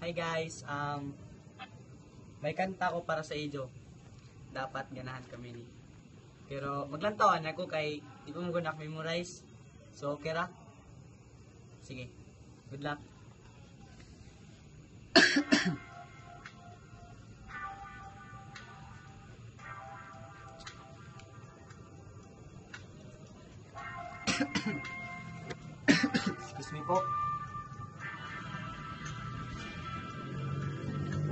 Hi guys, may kanta ko para sa iyo. Dapat ganahan kami ni. Pero maglantawan ako kay di ko mo memorize. So okay ra? Sige. Good luck. Excuse me po.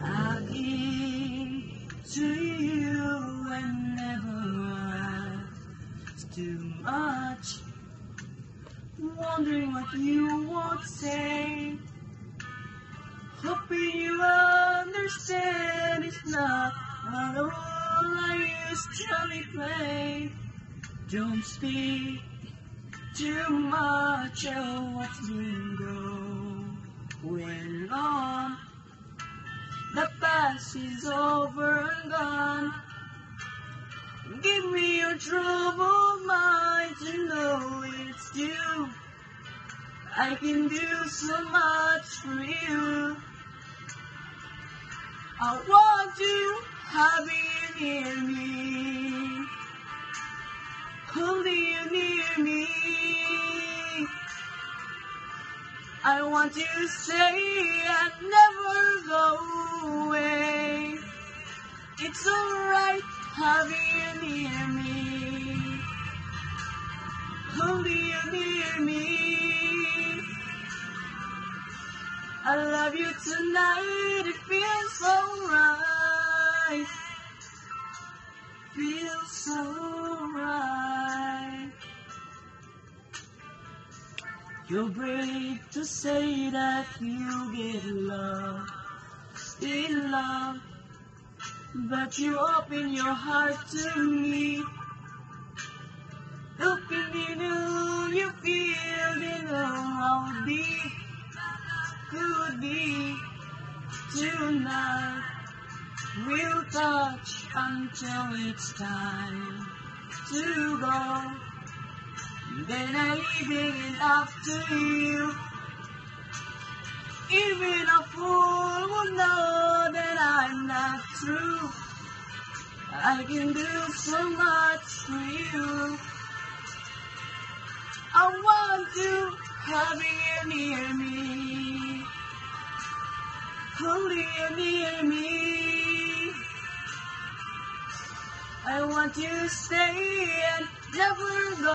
I give to you whenever it's too much. Wondering what you won't say. Hoping you understand it's not all I usually play. Don't speak too much of what's been going on. The past is over and gone. Give me your troubled mind to know it's due. I can do so much for you. I want to have you near me, holding you near me. I want to stay and never go away. It's alright having you near me, holding you near me. I love you tonight, it feels so right. Feels so right. You're brave to say that you get lost in love, but you open your heart to me. Hoping you know you feel you know how deep could be tonight. We'll touch until it's time to go. Then I'm leaving it up to you. Even a fool will know that I'm not true. I can do so much for you. I want to have you near me, holding you near me. I want to stay and never go.